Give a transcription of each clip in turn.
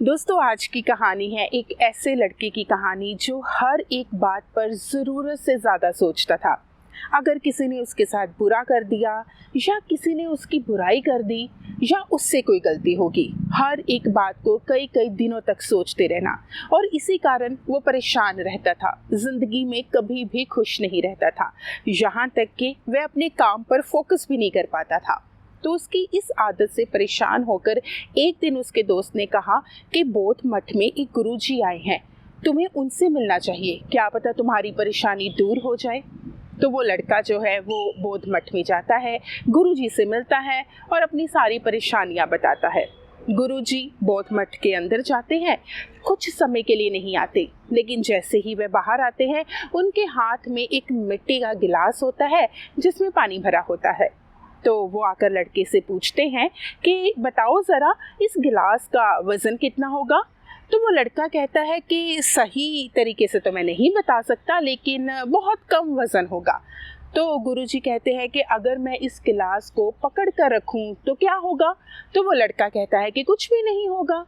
दोस्तों, आज की कहानी है एक ऐसे लड़के की कहानी जो हर एक बात पर ज़रूरत से ज़्यादा सोचता था। अगर किसी ने उसके साथ बुरा कर दिया या किसी ने उसकी बुराई कर दी या उससे कोई गलती होगी, हर एक बात को कई कई दिनों तक सोचते रहना, और इसी कारण वो परेशान रहता था। जिंदगी में कभी भी खुश नहीं रहता था, यहाँ तक कि वह अपने काम पर फोकस भी नहीं कर पाता था। तो उसकी इस आदत से परेशान होकर एक दिन उसके दोस्त ने कहा कि बौद्ध मठ में एक गुरुजी आए हैं, तुम्हें उनसे मिलना चाहिए, क्या पता तुम्हारी परेशानी दूर हो जाए। तो वो लड़का जो है वो बौद्ध मठ में जाता है, गुरुजी से मिलता है और अपनी सारी परेशानियां बताता है। गुरुजी बौद्ध मठ के अंदर जाते हैं, कुछ समय के लिए नहीं आते, लेकिन जैसे ही वे बाहर आते हैं उनके हाथ में एक मिट्टी का गिलास होता है जिसमें पानी भरा होता है। तो वो आकर लड़के से पूछते हैं कि बताओ ज़रा, इस गिलास का वज़न कितना होगा। तो वो लड़का कहता है कि सही तरीके से तो मैं नहीं बता सकता, लेकिन बहुत कम वज़न होगा। तो गुरुजी कहते हैं कि अगर मैं इस गिलास को पकड़ कर रखूं तो क्या होगा। तो वो लड़का कहता है कि कुछ भी नहीं होगा।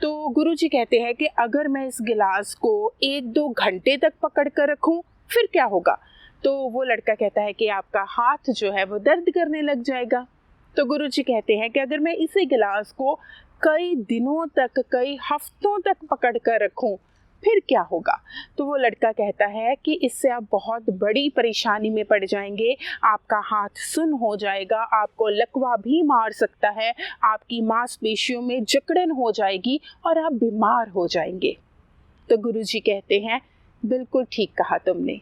तो गुरुजी कहते हैं कि अगर मैं इस गिलास को 1-2 घंटे तक पकड़ कर रखूं फिर क्या होगा। तो वो लड़का कहता है कि आपका हाथ जो है वो दर्द करने लग जाएगा। तो गुरुजी कहते हैं कि अगर मैं इसी गिलास को कई दिनों तक, कई हफ्तों तक पकड़ कर रखूं फिर क्या होगा। तो वो लड़का कहता है कि इससे आप बहुत बड़ी परेशानी में पड़ जाएंगे, आपका हाथ सुन्न हो जाएगा, आपको लकवा भी मार सकता है, आपकी मांसपेशियों में जकड़न हो जाएगी और आप बीमार हो जाएंगे। तो गुरुजी कहते हैं, बिल्कुल ठीक कहा तुमने।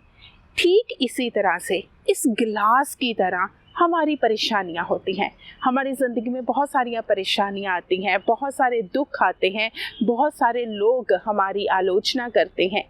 ठीक इसी तरह से इस गिलास की तरह हमारी परेशानियां होती हैं। हमारी ज़िंदगी में बहुत सारी परेशानियां आती हैं, बहुत सारे दुख आते हैं, बहुत सारे लोग हमारी आलोचना करते हैं।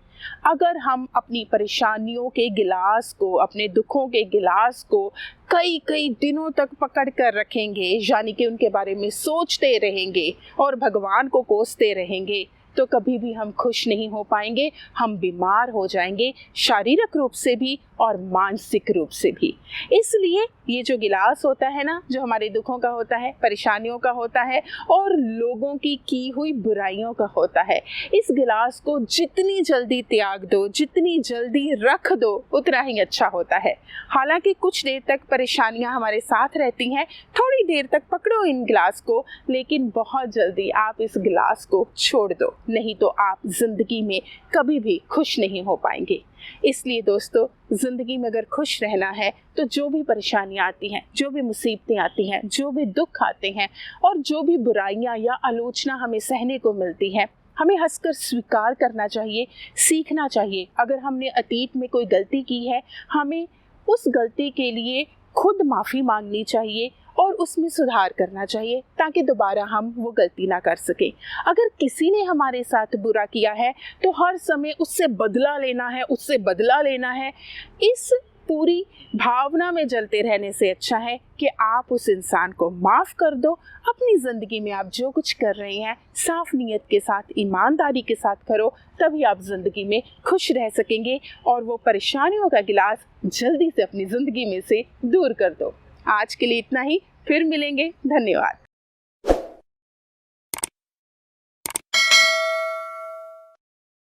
अगर हम अपनी परेशानियों के गिलास को, अपने दुखों के गिलास को कई कई दिनों तक पकड़ कर रखेंगे, यानी कि उनके बारे में सोचते रहेंगे और भगवान को कोसते रहेंगे, तो कभी भी हम खुश नहीं हो पाएंगे। हम बीमार हो जाएंगे, शारीरिक रूप से भी और मानसिक रूप से भी। इसलिए ये जो गिलास होता है ना, जो हमारे दुखों का होता है, परेशानियों का होता है और लोगों की हुई बुराइयों का होता है, इस गिलास को जितनी जल्दी त्याग दो, जितनी जल्दी रख दो, उतना ही अच्छा होता है। हालांकि कुछ देर तक परेशानियां हमारे साथ रहती हैं, थोड़ी देर तक पकड़ो इन गिलास को, लेकिन बहुत जल्दी आप इस गिलास को छोड़ दो, नहीं तो आप जिंदगी में कभी भी खुश नहीं हो पाएंगे। इसलिए दोस्तों, जिंदगी में अगर खुश रहना है तो जो भी परेशानियां आती हैं, जो भी मुसीबतें आती हैं, जो भी दुख आते हैं और जो भी बुराइयां या आलोचना हमें सहने को मिलती है, हमें हंसकर स्वीकार करना चाहिए, सीखना चाहिए। अगर हमने अतीत में कोई गलती की है, हमें उस गलती के लिए खुद माफ़ी मांगनी चाहिए और उसमें सुधार करना चाहिए, ताकि दोबारा हम वो गलती ना कर सकें। अगर किसी ने हमारे साथ बुरा किया है तो हर समय उससे बदला लेना है, उससे बदला लेना है, इस पूरी भावना में जलते रहने से अच्छा है कि आप उस इंसान को माफ़ कर दो। अपनी ज़िंदगी में आप जो कुछ कर रहे हैं साफ नीयत के साथ, ईमानदारी के साथ करो, तभी आप ज़िंदगी में खुश रह सकेंगे और वो परेशानियों का गिलास जल्दी से अपनी ज़िंदगी में से दूर कर दो। आज के लिए इतना ही, फिर मिलेंगे। धन्यवाद।